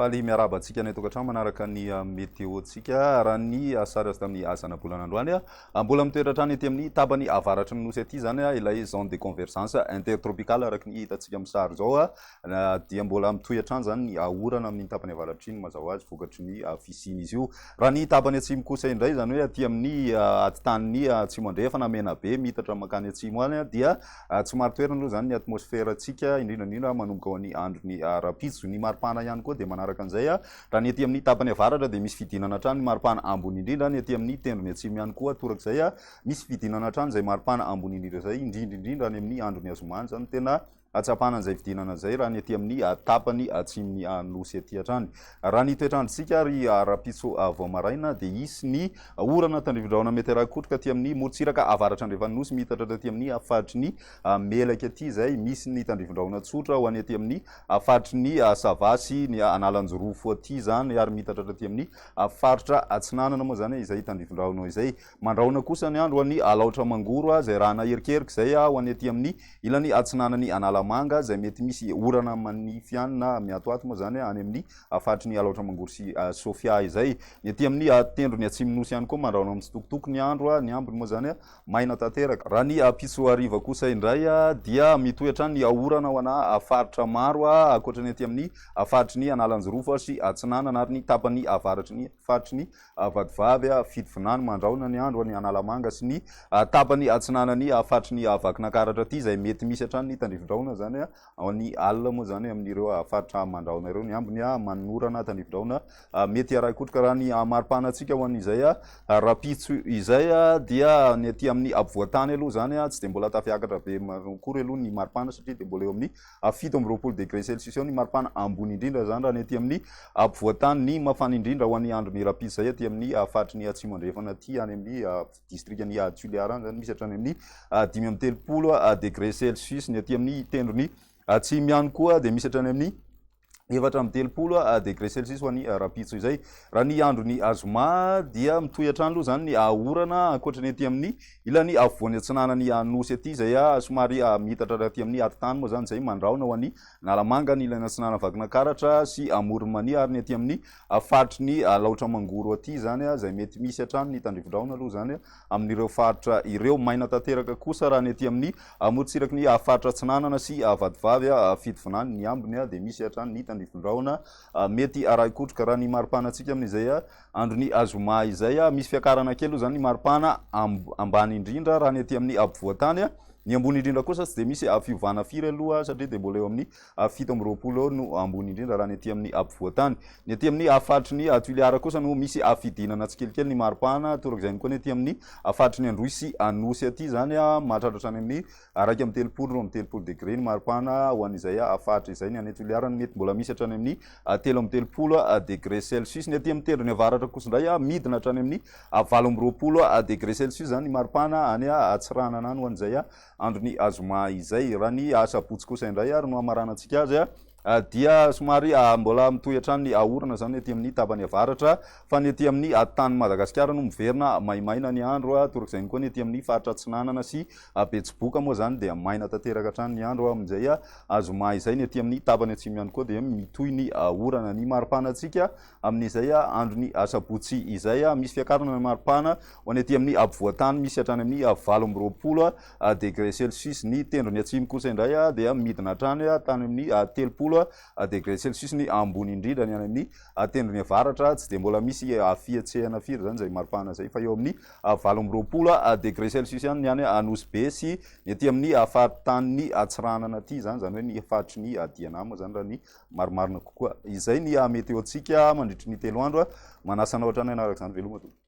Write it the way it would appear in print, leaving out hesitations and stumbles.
Faly miaraba antsika ny tokantrano manaraka ny météo-tsika raha ny sary azy tamin'ny azana bolan'androany mbola mitoetra-trano ety amin'ny tapany avaratry ny nosy aty zany ilay zone de convergence intertropicale araky ny hitantsika amin'ny sary zao dia mbola mitoetra-trano zany ny orana amin'ny tapany avaratry ny mazava azy vokatry ny fisian'izy io raha ny tapany atsimo kosa indray zany hoe aty amin'ny atitan'ny atsimo andrefa na mena be mitatra makany atsimo any dia tsy maro toerana aloha zany ny atmosfera atsika indrindrandrindra manomboka ho an'ny androny rapitso ny maripana ihany koa dia manaraka an'izay raha ny ety amin'ny tapany avaratra dia misy fidinana trano ny maripana ambony indrindra ny ety amin'ny tendrony atsimo ihany koa torak'izay misy fidinana trano izay maripana ambony indrindra zay indrindraindrindra any amin'ny androny azomany zany tena atsapana an'izay fidinana zay raha ny ety amin'ny tapany atsimony nosy aty hatrany raha ny toetrandrotsika ary rapitso vao maraina dia isy ny orana tandrivindraona meterakotrika aty amin'ny morotsiraka avaratra andrefa nosy mitatra aty amin'ny faritry ny melaka aty zay misy ny tandrivindraona tsotra ho any aty amin'ny faritry ny savasy ny analanjorofo aty zany ary mitatra aty amin'ny faritra atsinanana moa zany izay tandrivindraona izay mandraona kosa ny andro ho an'ny laotra mangoro zay rahana erikeriky zay ho any aty amin'ny ilany atsinanany analamanga zay mety misy orana manify ihany na miatoato moa zany any amin'ny faritry ny alaotra mangoro sy sofia izay ny aty amin'ny tendrony atsimonosy ihany koa mandraona amin'ny tsitokotoko ny andro ny ambony moa zany maina tanteraka raha ny pitso ariva kosa indray dia mitoetra ny orana ho ana faritra maro akoatra ny aty amin'ny faritry ny analanjorofo sy atsinanana ary ny tapany avaratry ny faritry ny vadivavy fidivinany mandraona ny andro ny analamanga sy ny tapany atsinanany faritry ny vakinankaratra aty zay mety misy hatrany ny tandrivindraona zany ao ny alina moa zany amin'ireo faritra mandraona ireo ny ambony manorana tandrivindraona mety araikotrika raha ny maripana atsika ho an'izay rapitso izay dia ny aty amin'ny ampovoantany aloha zany tsy de mbola tafiakatra be kory aloha ny maripana satria de mbola eo amin'ny 7 degré celsius eo ny maripana ambony indrindra zany raha ny aty amin'ny ampovoantany ny mafana indrindra ho an'ny androny rapitso zay aty amin'ny faritry ny atsimo andrefana aty any amin'ny districtny Tuléar any zany misy hatrany amin'ny 5 degré celsius ny aty amin'ny tendrony atsimo ihany koa dia misy hatrany amin'ny 7 degré celsius ho an'ny rapitso izay raha ny androny azoma dia mitohy hatrany aloha zany ny orana ankoatra ny aty amin'ny ilany avovoany atsinanany nosy aty zay somary mitatra aty amin'ny atitany moa zany zay mandraona ho an'ny nalamanga ny ilany atsinana vakinankaratra sy amorony mania ary ny aty amin'ny faritry ny laotra mangoro aty zany zay mety misy hatrany ny tandrivindraona aloha zany amin'ireo faritra ireo maina tanteraka kosa raha ny aty amin'ny morotsiraky ny faritra atsinanana sy vadivavy fidivinany ny ambony dia misy hatrany ny tandrivindraona mety araikotrika raha ny maripana atsika amin'izay androny azoma izay misy fiakarana kely aloha zany ny maripana ambany indrindra raha ny aty amin'ny ampovoantany ny ambony indrindra kosa tsy de misy fiovana firy aloha satria de mbola eo amin'ny 7 eo no ambony indrindra raha ny aty amin'ny ampovoantany ny aty amin'ny faritry ny Tuléar kosa no misy fidinana tsikelikely ny maripana torak'izay ny koa ny aty amin'ny faritry ny Androisy anosy aty zany mahatratra any amin'ny 2 degré ny maripana ho an'izay faritra izay ny any Tuléar mety mbola misy hatrany amin'ny 3 degré celsius ny aty amin'ny tendrony avaratra kosa indray midina hatrany amin'ny 20 degré celsius zany ny maripana any Atsiranana any ho an'izay androny azoma izay raha ny sabotsy kosa indray ary no amaranantsika azy dia somary mbola mitohy hatrany orana zany aty amin'ny tapany avaratra fa ny aty amin'ny tany Madagasikara no miverina maimaina ny andro torak'izay ny koa ny aty amin'ny faritra atsinanana sy betsiboka moa zany dia maina tanteraka hatrany ny andro amin'izay azoma izay ny aty amin'ny tapany atsimo ihany koa dia mitohy ny orana ny maripana atsika amin'izay androny sabotsy izay misy fiakarana ny maripana ho any aty amin'ny ampovoantany misy hatrany amin'ny 20 degré celsius ny tendrony atsimo kosa indray dia midina hatrany tany amin'ny 3 degré celsius ny ambony indrindra ny any amin'ny tendrony avaratra tsy de mbola misy fietsehana firy zany zay maripana zay fa eo amin'ny 20 degré celsius ihany ny any anosy be sy ny aty amin'ny faritany Atsiranana aty zany hoe ny faritry ny Diana moa zany raha ny marimarina kokoa izay ny météo-tsika mandritry ny 3 andro manasa anao hatrany anaraka zany veloma tompoko.